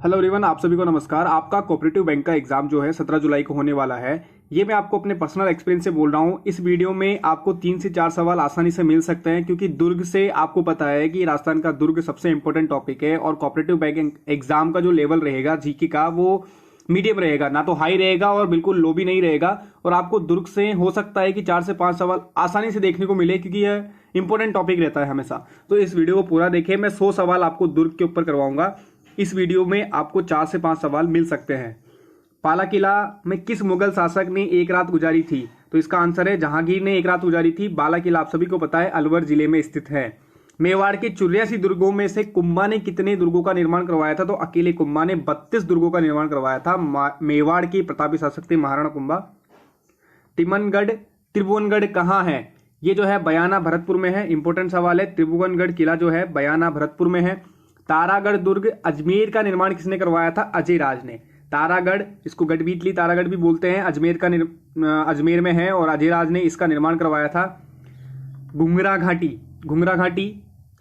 Hello everyone, आप सभी को नमस्कार। आपका कोऑपरेटिव बैंक का एग्जाम जो है 17 जुलाई को होने वाला है। ये मैं आपको अपने पर्सनल एक्सपीरियंस से बोल रहा हूँ। इस वीडियो में आपको 3 से 4 सवाल आसानी से मिल सकते हैं, क्योंकि दुर्ग से आपको पता है कि राजस्थान का दुर्ग सबसे इंपॉर्टेंट टॉपिक है और कोऑपरेटिव बैंक एग्जाम का जो लेवल रहेगा जीके का वो मीडियम रहेगा, ना तो हाई रहेगा और बिल्कुल लो भी नहीं रहेगा। और आपको दुर्ग से हो सकता है कि 4 से 5 सवाल आसानी से देखने को मिले, क्योंकि यह इंपॉर्टेंट टॉपिक रहता है हमेशा। तो इस वीडियो को पूरा देखें। मैं 100 सवाल आपको दुर्ग के ऊपर करवाऊंगा। इस वीडियो में आपको 4 से 5 सवाल मिल सकते हैं। पाला किला में किस मुगल शासक ने एक रात गुजारी थी? तो इसका आंसर है जहांगीर ने एक रात गुजारी थी। बाला किला आप सभी को पता है अलवर जिले में स्थित है। मेवाड़ के 84 दुर्गों में से कुंभा ने कितने दुर्गों का निर्माण करवाया था? तो अकेले कुंभा ने 32 दुर्गों का निर्माण करवाया था। मेवाड़ के प्रतापी शासक थे महाराणा कुंभा। तिमनगढ़ त्रिभुवनगढ़ कहाँ है? ये जो है बयाना भरतपुर में है। इंपॉर्टेंट सवाल है। त्रिभुवनगढ़ किला जो है बयाना भरतपुर में है। तारागढ़ दुर्ग अजमेर का निर्माण किसने करवाया था? अजयराज ने। तारागढ़, इसको गढ़बीतली तारागढ़ भी बोलते हैं, अजमेर में है और अजयराज ने इसका निर्माण करवाया था। घुंगरा घाटी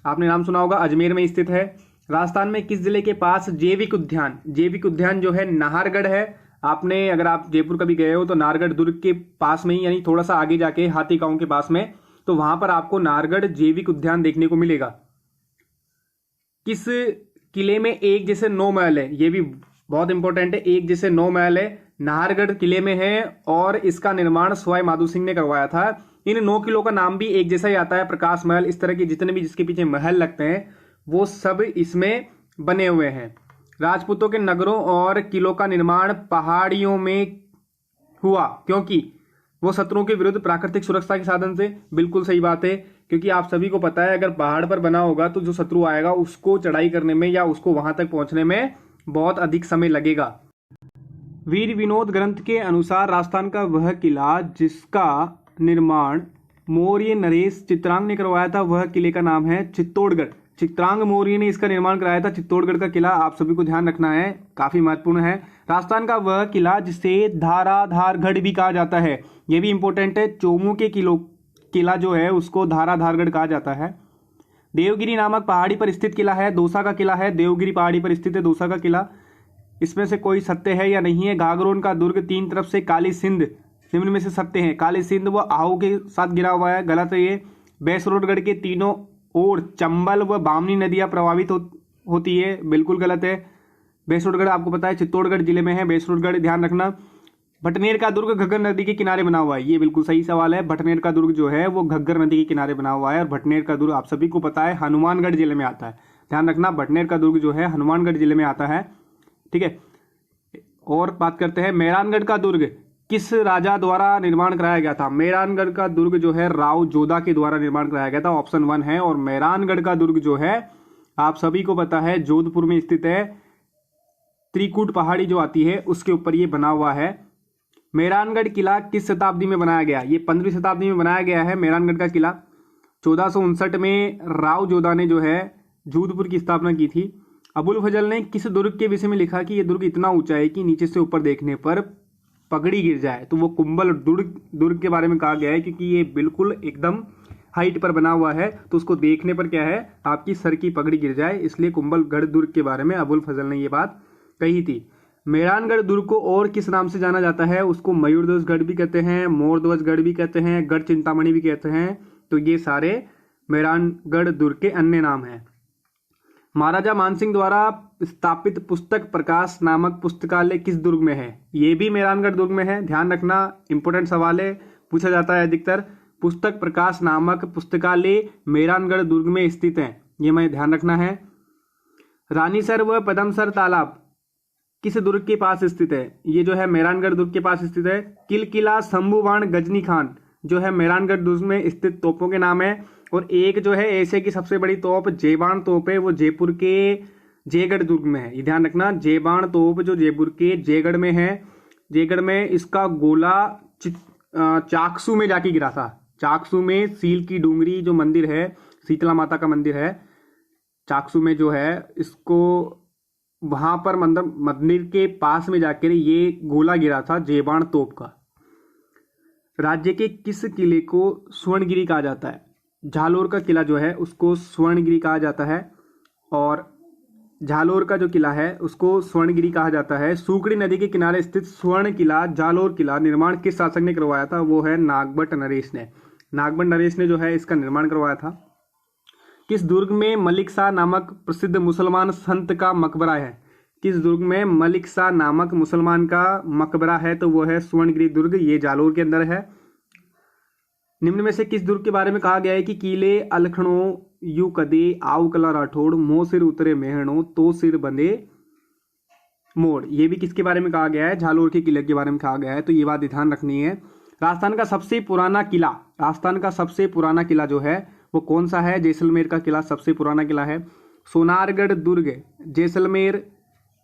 आपने नाम सुना होगा, अजमेर में स्थित है। राजस्थान में किस जिले के पास जैविक उद्यान जो है नाहरगढ़ है। आपने, अगर आप जयपुर कभी गए हो तो नाहरगढ़ दुर्ग के पास में ही, यानी थोड़ा सा आगे जाके हाथी गांव के पास में, तो वहां पर आपको नाहरगढ़ जैविक उद्यान देखने को मिलेगा। किस किले में एक जैसे 9 महल है? ये भी बहुत इंपॉर्टेंट है। एक जैसे 9 महल है, नाहरगढ़ किले में है और इसका निर्माण सवाई माधो सिंह ने करवाया था। इन 9 किलों का नाम भी एक जैसा ही आता है, प्रकाश महल। इस तरह के जितने भी जिसके पीछे महल लगते हैं वो सब इसमें बने हुए हैं। राजपूतों के नगरों और किलों का निर्माण पहाड़ियों में हुआ क्योंकि वो शत्रुओं के विरुद्ध प्राकृतिक सुरक्षा के साधन से। बिल्कुल सही बात है, क्योंकि आप सभी को पता है अगर पहाड़ पर बना होगा तो जो शत्रु आएगा उसको चढ़ाई करने में या उसको वहां तक पहुंचने में बहुत अधिक समय लगेगा। वीर विनोद ग्रंथ के अनुसार राजस्थान का वह किला जिसका निर्माण मौर्य नरेश चित्रांग ने करवाया था, वह किले का नाम है चित्तौड़गढ़। चित्रांग मौर्य ने इसका निर्माण कराया था। चित्तौड़गढ़ का किला आप सभी को ध्यान रखना है, काफी महत्वपूर्ण है। राजस्थान का वह किला जिसे धाराधारगढ़ भी कहा जाता है, यह भी इंपॉर्टेंट है। चोमू के किला जो है उसको धाराधारगढ़ कहा जाता है। देवगिरी नामक पहाड़ी पर स्थित किला है, दौसा का किला है। देवगिरी पहाड़ी पर स्थित है दौसा का किला। इसमें से कोई सत्य है या नहीं है? घाघरोन का दुर्ग 3 तरफ से काली सिंध निम्न में से सत्य है। काली सिंध व आहू के साथ गिरा हुआ है, गलत है ये। बैसरोडगढ़ के तीनों ओर चंबल व बामनी नदियां प्रभावित होती है, बिल्कुल गलत है। बैसरोडगढ़ आपको पता है चित्तौड़गढ़ जिले में है बैसरोडगढ़, ध्यान रखना। भटनेर का दुर्ग घग्गर नदी के किनारे बना हुआ है, ये बिल्कुल सही सवाल है। भटनेर का दुर्ग जो है वो घग्गर नदी के किनारे बना हुआ है और भटनेर का दुर्ग आप सभी को पता है हनुमानगढ़ जिले में आता है। ध्यान रखना, भटनेर का दुर्ग जो है हनुमानगढ़ जिले में आता है, ठीक है। और बात करते हैं मेहरानगढ़ का दुर्ग किस राजा द्वारा निर्माण कराया गया था? मेहरानगढ़ का दुर्ग जो है राव जोधा के द्वारा निर्माण कराया गया था, ऑप्शन 1 है। और मेहरानगढ़ का दुर्ग जो है आप सभी को पता है जोधपुर में स्थित है। त्रिकूट पहाड़ी जो आती है उसके ऊपर ये बना हुआ है। मेहरानगढ़ किला किस शताब्दी में बनाया गया? ये 15वीं शताब्दी में बनाया गया है मेहरानगढ़ का किला। 1459 में राव जोधा ने जो है जोधपुर की स्थापना की थी। अबुल फजल ने किस दुर्ग के विषय में लिखा कि यह दुर्ग इतना ऊंचा है कि नीचे से ऊपर देखने पर पगड़ी गिर जाए? तो वो कुंभल दुर्ग के बारे में कहा गया है, क्योंकि ये बिल्कुल एकदम हाइट पर बना हुआ है, तो उसको देखने पर क्या है आपकी सर की पगड़ी गिर जाए, इसलिए कुंभलगढ़ दुर्ग के बारे में अबुल फजल ने ये बात कही थी। मेहरानगढ़ दुर्ग को और किस नाम से जाना जाता है? उसको मयूरध्वजगढ़ भी कहते हैं, मोरध्वजगढ़ भी कहते हैं, गढ़ चिंतामणि भी कहते हैं। तो ये सारे मेहरानगढ़ दुर्ग के अन्य नाम हैं। महाराजा मानसिंह द्वारा स्थापित पुस्तक प्रकाश नामक पुस्तकालय किस दुर्ग में है? ये भी मेहरानगढ़ दुर्ग में है, ध्यान रखना, इंपॉर्टेंट सवाल है, पूछा जाता है अधिकतर। पुस्तक प्रकाश नामक पुस्तकालय मेहरानगढ़ दुर्ग में स्थित है, ये मैं ध्यान रखना है। रानीसर व पदमसर तालाब किस दुर्ग के पास स्थित है? ये जो है मेहरानगढ़ दुर्ग के पास स्थित है। किलकिला शंभुबाण गजनी खान जो है मेहरानगढ़ दुर्ग में स्थित तोपों के नाम है। और एक जो है एशिया की सबसे बड़ी तोप जेबाण तोप है, वो जयपुर के जयगढ़ दुर्ग में है, ये ध्यान रखना। जेबाण तोप जो जयपुर के जयगढ़ में है। जयगढ़ में इसका गोला चाकसू में जाके गिरा था। चाकसू में सील की डूंगरी जो मंदिर है, शीतला माता का मंदिर है चाकसू में जो है, इसको वहां पर मंदिर के पास में जाकर ये गोला गिरा था जेबाण तोप का। राज्य के किस किले को स्वर्णगिरी कहा जाता है? झालोर का किला जो है उसको स्वर्णगिरी कहा जाता है। और जालोर का जो किला है उसको स्वर्णगिरी कहा जाता है। सूकड़ी नदी के किनारे स्थित स्वर्ण किला जालोर किला निर्माण किस शासक ने करवाया था? वो है नागभट्ट नरेश ने। नागभट्ट नरेश ने जो है इसका निर्माण करवाया था। किस दुर्ग में मलिक शाह नामक प्रसिद्ध मुसलमान संत का मकबरा है? किस दुर्ग में मलिक शाह नामक मुसलमान का मकबरा है? तो वो है स्वर्णगिरी दुर्ग, ये जालोर के अंदर है। निम्न में से किस दुर्ग के बारे में कहा गया है कि कीले अलखणो यू कदे आव कला राठौड़ मोह सिर उतरे मेहणो तो सिर बंधे मोड़? ये भी किसके बारे में कहा गया है? जालोर के किले के बारे में कहा गया है, तो ये बात ध्यान रखनी है। राजस्थान का सबसे पुराना किला, राजस्थान का सबसे पुराना किला जो है वो कौन सा है? जैसलमेर का किला सबसे पुराना किला है। सोनारगढ़ दुर्ग जैसलमेर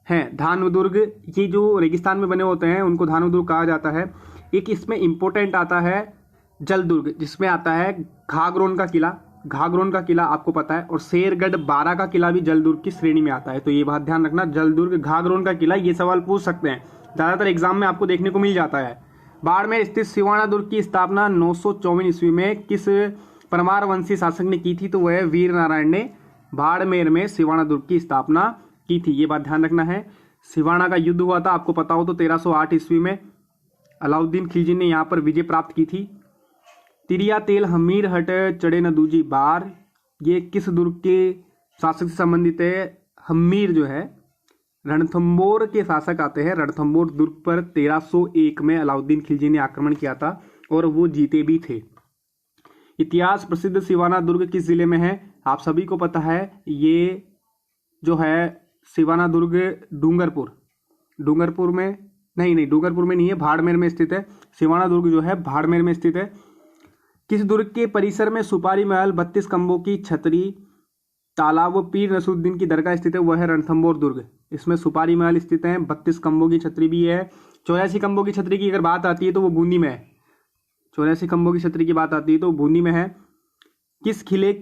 है। धानु दुर्ग, ये जो रेगिस्तान में बने होते हैं उनको धानु दुर्ग कहा जाता है। एक इसमें इंपॉर्टेंट आता है जल दुर्ग, जिसमें आता है घाघरोन का किला, घाघरोन का किला आपको पता है, और शेरगढ़ बारा का किला भी जल दुर्ग की श्रेणी में आता है, तो ये बात ध्यान रखना। जल दुर्ग, घाघरोन का किला, ये सवाल पूछ सकते हैं, ज्यादातर एग्जाम में आपको देखने को मिल जाता है। बाड़मेर स्थित सिवाना दुर्ग की स्थापना 954 ईस्वी में किस परमार वंशी शासक ने की थी? तो वह वीर नारायण ने बाड़मेर में सिवाना दुर्ग की स्थापना की थी, ये बात ध्यान रखना है। सिवाना का युद्ध हुआ था, आपको पता हो तो 1308 ईस्वी में अलाउद्दीन खिलजी ने यहाँ पर विजय प्राप्त की थी। तिरिया तेल हमीर हट चढ़े न दूजी बार, ये किस दुर्ग के शासक से संबंधित है? हमीर जो है रणथंबोर के शासक आते हैं। रणथंबोर दुर्ग पर 1301 में अलाउद्दीन खिलजी ने आक्रमण किया था और वो जीते भी थे। इतिहास प्रसिद्ध सिवाना दुर्ग किस जिले में है? आप सभी को पता है, ये जो है सिवाना दुर्ग डूंगरपुर में नहीं, डूंगरपुर में नहीं है, भाड़मेर में स्थित है। सिवाना दुर्ग जो है भाड़मेर में स्थित है। किस दुर्ग के परिसर में सुपारी महल, 32 खंभों की छतरी, तालाब व पीर नसरुद्दीन की दरगाह स्थित है? वह है रणथंबोर दुर्ग। इसमें सुपारी महल स्थित है, 32 खंभों की छतरी भी है। 84 खंभों की छतरी की अगर बात आती है तो वो बूंदी में है। 84 खंभों की छतरी की बात आती है तो बूंदी में है। किस किले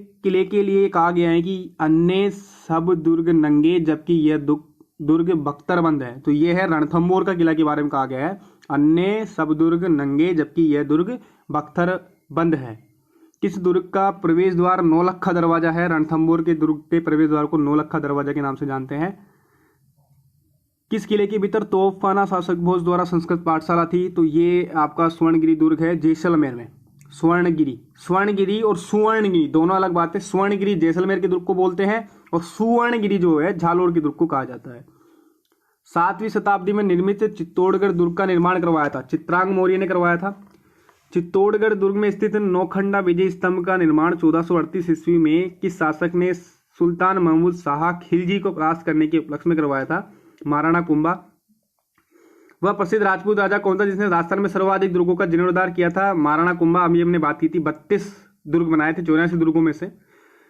के लिए कहा गया है कि अन्य सब दुर्ग नंगे जबकि यह दुर्ग बख्तरबंद है? तो ये है रणथंबोर का किला के बारे में कहा गया है, अन्य सब दुर्ग नंगे जबकि यह दुर्ग बख्तरबंद है। किस दुर्ग का प्रवेश द्वार नौलखा दरवाजा है? रणथंबोर के दुर्ग के प्रवेश द्वार को नौलखा दरवाजा के नाम से जानते हैं। किस किले के भीतर तोपखाना शासक भोज द्वारा संस्कृत पाठशाला थी? तो ये आपका स्वर्णगिरी दुर्ग है जैसलमेर में। स्वर्णगिरी और सुवर्णगिरी दोनों अलग बात है। स्वर्णगिरी जैसलमेर के दुर्ग को बोलते हैं और सुवर्णगिरी जो है जालोर के दुर्ग को कहा जाता है। 7वीं शताब्दी में निर्मित चित्तौड़गढ़ दुर्ग का निर्माण करवाया था? चित्रांग मौर्य ने करवाया था। चित्तौड़गढ़ दुर्ग में स्थित नौखंडा विजय स्तंभ का निर्माण 1438 ईस्वी में किस शासक ने सुल्तान महमूद शाह खिलजी को परास्त करने के उपलक्ष्य में करवाया था? महाराणा कुंभा। वह प्रसिद्ध राजपूत राजा कौन था जिसने राजस्थान में सर्वाधिक दुर्गों का जीर्णोद्धार किया था? महाराणा कुंभा। अभी हमने बात की थी, 32 दुर्ग बनाए थे 84 दुर्गों में से।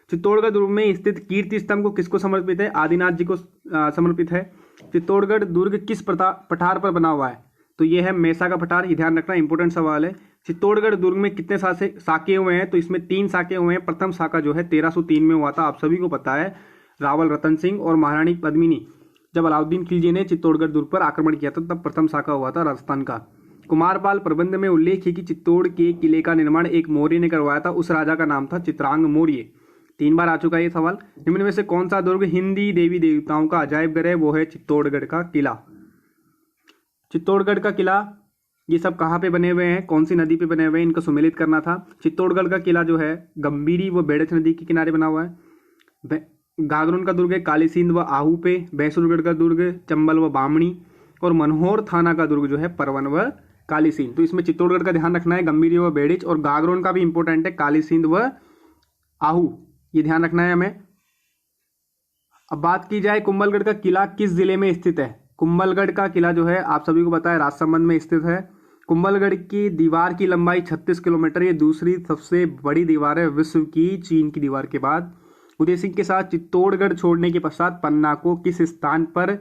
चित्तौड़गढ़ दुर्ग में स्थित कीर्ति स्तंभ को किसको समर्पित है? आदिनाथ जी को समर्पित है। चित्तौड़गढ़ दुर्ग किस पठार पर बना हुआ है? तो ये है मेसा का पठार, ये ध्यान रखना, इंपोर्टेंट सवाल है। चित्तौड़गढ़ दुर्ग में कितने साके हुए हैं? तो इसमें 3 साके हुए हैं। प्रथम साका जो है 1303 में हुआ था, आप सभी को पता है। रावल रतन सिंह और महारानी पद्मिनी, जब अलाउद्दीन खिलजी ने चित्तौड़गढ़ दुर्ग पर आक्रमण किया था तब प्रथम साका हुआ था राजस्थान का। कुमारपाल प्रबंध में उल्लेख है कि चित्तौड़ के किले का निर्माण एक मौर्य ने करवाया था, उस राजा का नाम था चित्रांग मौर्य। 3 बार आ चुका है ये सवाल। निम्न में से कौन सा दुर्ग हिंदी देवी देवताओं का अजायब घर है? वो है चित्तौड़गढ़ का किला। चित्तौड़गढ़ का किला, ये सब कहाँ पे बने हुए हैं, कौन सी नदी पे बने हुए हैं, इनको सम्मिलित करना था। चित्तौड़गढ़ का किला जो है गंभीरी व बेड़च नदी के किनारे बना हुआ है। घाघरोन का दुर्ग है काली सिंध व आहू पे। बैसुरगढ़ का दुर्ग चंबल व बामणी। और मनोहर थाना का दुर्ग जो है परवन व काली सिंध। तो इसमें चित्तौड़गढ़ का ध्यान रखना है, गंभीरी व बेड़िच। और घाघरोन का भी इंपॉर्टेंट है, काली सिंध व आहू, ये ध्यान रखना है हमें। अब बात की जाए कुंभलगढ़ का किला किस जिले में स्थित है? कुंभलगढ़ का किला जो है आप सभी को पता है राजसमंद में स्थित है। कुंभलगढ़ की दीवार की लंबाई 36 किलोमीटर, ये दूसरी सबसे बड़ी दीवार है विश्व की, चीन की दीवार के बाद। उदय सिंह के साथ चित्तौड़गढ़ छोड़ने के पश्चात पन्ना को किस स्थान पर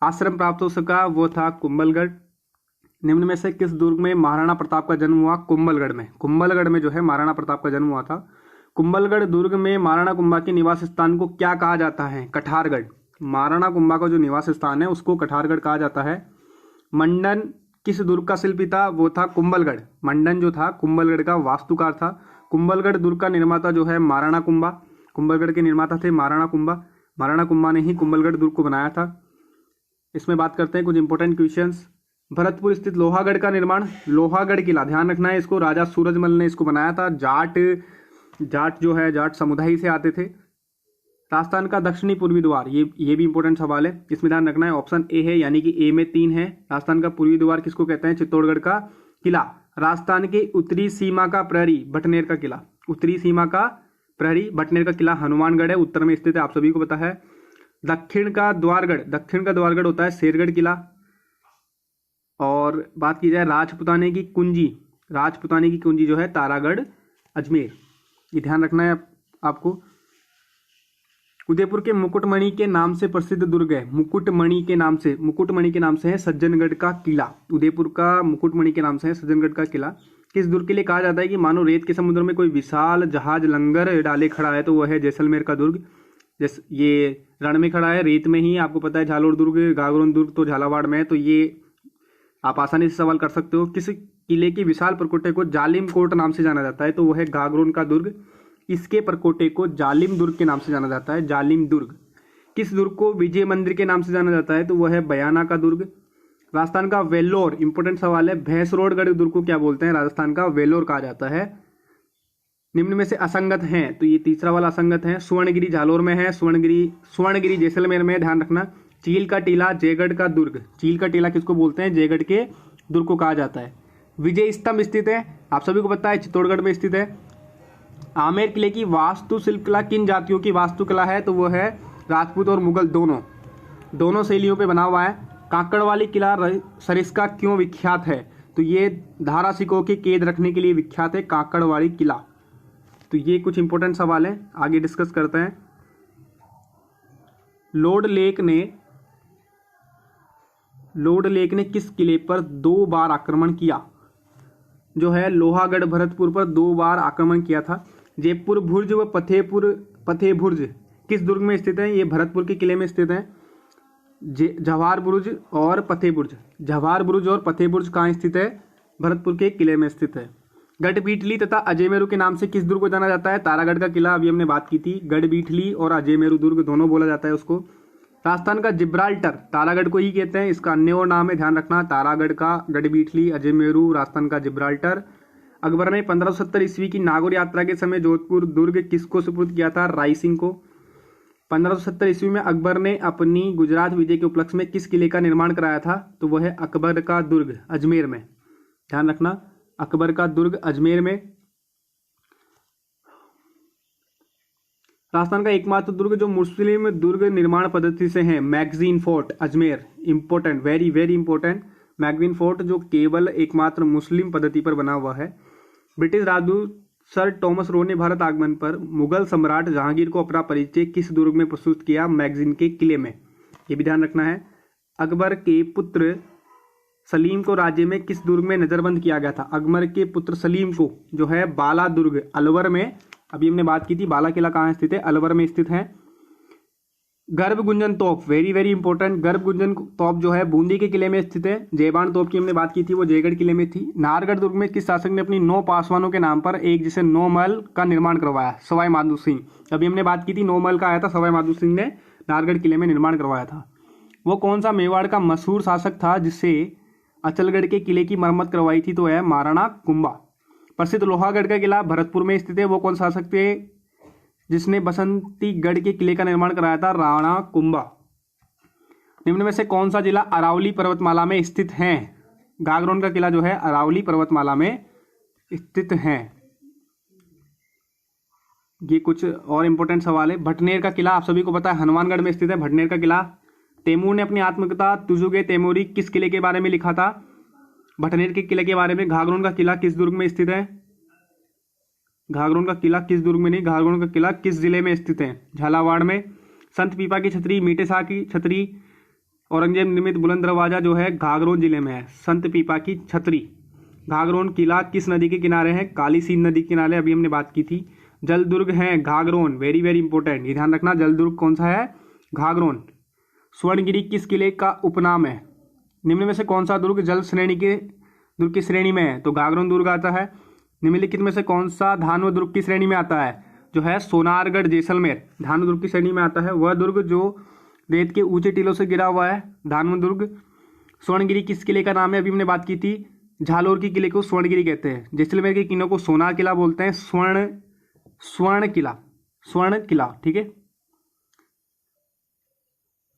आश्रम प्राप्त हो सका? वो था कुंभलगढ़। निम्न में से किस दुर्ग में महाराणा प्रताप का जन्म हुआ? कुंभलगढ़ में। कुंभलगढ़ में जो है महाराणा प्रताप का जन्म हुआ था। कुंभलगढ़ दुर्ग में महाराणा कुंभा के निवास स्थान को क्या कहा जाता है? कठारगढ़। महाराणा कुंभा का जो निवास स्थान है उसको कठारगढ़ कहा जाता है। मंडन किस दुर्ग का शिल्पी था? वो था कुंभलगढ़। मंडन जो था कुंभलगढ़ का वास्तुकार था। कुंभलगढ़ दुर्ग का निर्माता जो है महाराणा कुंभा। कुंभलगढ़ के निर्माता थे महाराणा कुंभा। महाराणा कुंभा ने ही कुंभलगढ़ दुर्ग को बनाया था। इसमें बात करते हैं कुछ इंपॉर्टेंट क्वेश्चंस। भरतपुर स्थित लोहागढ़ का निर्माण, लोहागढ़ किला ध्यान रखना है इसको, राजा सूरजमल ने इसको बनाया था। जाट जो है जाट समुदाय से आते थे। राजस्थान का दक्षिणी पूर्वी द्वार, ये भी इंपॉर्टेंट सवाल है, इसमें ध्यान रखना है। ऑप्शन ए है, यानी कि ए में 3 है। राजस्थान का पूर्वी द्वार किसको कहते हैं? चित्तौड़गढ़ का किला। राजस्थान की उत्तरी सीमा का प्रहरी, भटनेर का किला। उत्तरी सीमा का प्रहरी भटनेर का किला हनुमानगढ़ है, उत्तर में स्थित है, आप सभी को पता है। दक्षिण का द्वारगढ़ होता है शेरगढ़ किला। और बात की जाए राजपुताने की कुंजी जो है तारागढ़ अजमेर, ये ध्यान रखना है आपको। उदयपुर के मुकुटमणि के नाम से प्रसिद्ध दुर्ग है, मुकुटमणि के नाम से है सज्जनगढ़ का किला। उदयपुर का मुकुटमणि के नाम से है सज्जनगढ़ का किला। किस दुर्ग के लिए कहा जाता है कि मानो रेत के समुद्र में कोई विशाल जहाज लंगर डाले खड़ा है, तो वह है जैसलमेर का दुर्ग। जैसे ये रण में खड़ा है, रेत में ही, आपको पता है झालोर दुर्ग, गागरोन दुर्ग तो झालावाड़ में है, तो ये आप आसानी से सवाल कर सकते हो। किस किले की विशाल परकोटे को जालिम कोट नाम से जाना जाता है, तो वह है गागरोन का दुर्ग। इसके परकोटे को जालिम दुर्ग के नाम से जाना जाता है, जालिम दुर्ग। किस दुर्ग को विजय मंदिर के नाम से जाना जाता है, तो वह है बयाना का दुर्ग। राजस्थान का वेल्लोर, इंपॉर्टेंट सवाल है, भैंसरोडगढ़ दुर्ग को क्या बोलते हैं? राजस्थान का वेल्लोर कहा जाता है। निम्न में से असंगत हैं, तो ये तीसरा वाला असंगत है। सुवर्णगिरी झालोर में है, सुवर्णगिरी जैसलमेर में, ध्यान रखना। चील का टीला जयगढ़ का दुर्ग, चील का टीला किसको बोलते हैं? जयगढ़ के दुर्ग को कहा जाता है। विजय स्तंभ स्थित है, आप सभी को पता है, चित्तौड़गढ़ में स्थित है। आमेर किले की वास्तुशिल्प कला किन जातियों की वास्तुकला है, तो वो है राजपूत और मुगल दोनों शैलियों पे बना हुआ है। काकड़वाली किला सरिस्का क्यों विख्यात है, तो ये धारा सिक्कों के कैद रखने के लिए विख्यात है काकड़वाली किला। तो ये कुछ इंपॉर्टेंट सवाल है, आगे डिस्कस करते हैं। लॉर्ड लेक ने किस किले पर 2 बार आक्रमण किया? जो है लोहागढ़ भरतपुर पर 2 बार आक्रमण किया था। जयपुर बुर्ज व फतेह बुर्ज किस दुर्ग में स्थित है? ये भरतपुर के किले में स्थित है। जवाहर बुर्ज और फतेह बुर्ज कहाँ स्थित है? भरतपुर के किले में स्थित है। गढ़बीठली तथा अजयमेरू के नाम से किस दुर्ग को जाना जाता है? तारागढ़ का किला, अभी हमने बात की थी। गढ़बीठली और अजयमेरू दुर्ग दोनों बोला जाता है उसको। राजस्थान का जिब्राल्टर, तारागढ़ को ही कहते हैं, इसका अन्य और नाम है, ध्यान रखना। तारागढ़ का, गढ़बीठली, अजयमेरू, राजस्थान का जिब्राल्टर। अकबर ने 1570 ईस्वी की नागौर यात्रा के समय जोधपुर दुर्ग किसको सुपुर्द किया था? राय सिंह को। 1570 ईस्वी में अकबर ने अपनी गुजरात विजय के उपलक्ष्य में किस किले का निर्माण कराया था? तो वह है अकबर का दुर्ग अजमेर में, ध्यान रखना, अकबर का दुर्ग अजमेर में। राजस्थान का एकमात्र दुर्ग जो मुस्लिम दुर्ग निर्माण पद्धति से है, magazine fort Ajmer, important, very very important. Magazine fort जो केवल एकमात्र मुस्लिम पद्धति पर बना हुआ है। ब्रिटिश राजदूत सर टॉमस रो ने भारत आगमन पर मुगल सम्राट जहांगीर को अपना परिचय किस दुर्ग में प्रस्तुत किया? मैगजीन के किले में, ये भी ध्यान रखना है। अकबर के पुत्र सलीम को राज्य में किस दुर्ग में नजरबंद किया गया था? अकबर के पुत्र सलीम को जो है बाला दुर्ग अलवर में, अभी हमने बात की थी, बाला किला कहाँ स्थित है? अलवर में स्थित है। गर्भ गुंजन तोप, वेरी वेरी इंपॉर्टेंट, गर्भ गुंजन तोप जो है बूंदी के किले में स्थित है। जयबान तोप की हमने बात की थी, वो जयगढ़ किले में थी। नाहरगढ़ दुर्ग में किस शासक ने अपनी 9 पासवानों के नाम पर एक जैसे 9 महल का निर्माण करवाया? सवाई माधो सिंह, अभी हमने बात की थी, 9 महल का आया था, सवाई माधो सिंह ने नाहरगढ़ किले में निर्माण करवाया था। वो कौन सा मेवाड़ का मशहूर शासक था जिससे अचलगढ़ के किले की मरम्मत करवाई थी? तो है महाराणा कुंभा। प्रसिद्ध लोहागढ़ का किला भरतपुर में स्थित है, वो कौन शासक थे जिसने बसंतीगढ़ के किले का निर्माण कराया था? राणा कुंभा। निम्न में से कौन सा जिला अरावली पर्वतमाला में स्थित है? गागरोन का किला जो है अरावली पर्वतमाला में स्थित है। ये कुछ और इंपॉर्टेंट सवाल है। भटनेर का किला आप सभी को पता है हनुमानगढ़ में स्थित है, भटनेर का किला। तैमूर ने अपनी आत्मकथा तुजुगे तैमूरी किस किले के बारे में लिखा था? भटनेर के किले के बारे में। घाघरोन का किला किस दुर्ग में स्थित है? घाघरोन का किला किस दुर्ग में नहीं, घाघरोन का किला किस जिले में स्थित है? झालावाड़ में। संत पीपा की छतरी, मीठे शाह की छतरी, औरंगजेब निर्मित बुलंद दरवाजा जो है घाघरोन जिले में है। संत पीपा की छतरी। घाघरोन किला किस नदी के किनारे है? काली सींध नदी के किनारे, अभी हमने बात की थी। जल दुर्ग है घाघरोन, वेरी वेरी इंपॉर्टेंट, ये ध्यान रखना, जल दुर्ग कौन सा है? घाघरोन। स्वर्णगिरी किस किले का उपनाम है? निम्न में से कौन सा दुर्ग जल श्रेणी के दुर्ग की श्रेणी में है? तो घाघरोन दुर्ग आता है। निम्नलिखित में से कौन सा धानव दुर्ग की श्रेणी में आता है? जो है सोनारगढ़ जैसलमेर धानू दुर्ग की श्रेणी में आता है। वह दुर्ग जो रेत के ऊंचे टीलों से गिरा हुआ है, धानू दुर्ग। स्वर्णगिरी किस किले का नाम है, अभी हमने बात की थी, झालोर की किले को स्वर्णगिरी कहते हैं। जैसलमेर के किलों को सोनार किला बोलते हैं, स्वर्ण किला, ठीक है।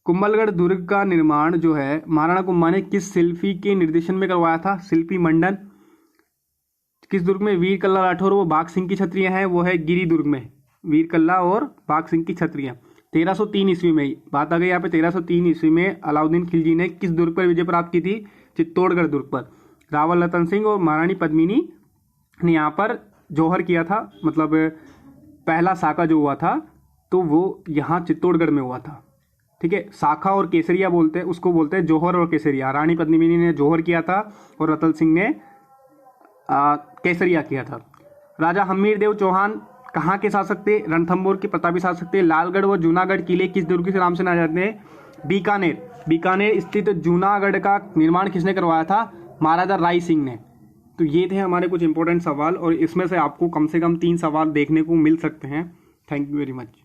कुंभलगढ़ दुर्ग का निर्माण जो है महाराणा कुंभा ने किस शिल्पी के निर्देशन में करवाया था, शिल्पी मंडन। किस दुर्ग में वीर कल्ला राठौर वो बाघ सिंह की छत्रियां हैं, वो है गिरी दुर्ग में, वीर कल्ला और बाघ सिंह की छत्रियां। 1303 ईस्वी में बात आ गई यहाँ पे, 1303 ईस्वी में अलाउद्दीन खिलजी ने किस दुर्ग पर विजय प्राप्त की थी, चित्तौड़गढ़ दुर्ग पर। रावल रतन सिंह और महारानी पद्मिनी ने यहाँ पर जौहर किया था, मतलब पहला साका जो हुआ था तो वो यहाँ चित्तौड़गढ़ में हुआ था, ठीक है। साखा और केसरिया बोलते हैं, उसको बोलते हैं जौहर और केसरिया। रानी पद्मिनी ने जौहर किया था और रतन सिंह ने केसरिया किया था। राजा हमीर देव चौहान कहाँ के शासक थे, रणथंभौर के प्रतापी शासक थे। लालगढ़ व जूनागढ़ किले किस दुर्ग के नाम से जाने जाते हैं, बीकानेर स्थित जूनागढ़ का निर्माण किसने करवाया था, महाराजा राय सिंह ने। तो ये थे हमारे कुछ इंपॉर्टेंट सवाल और इसमें से आपको कम से कम 3 सवाल देखने को मिल सकते हैं। Thank you very much.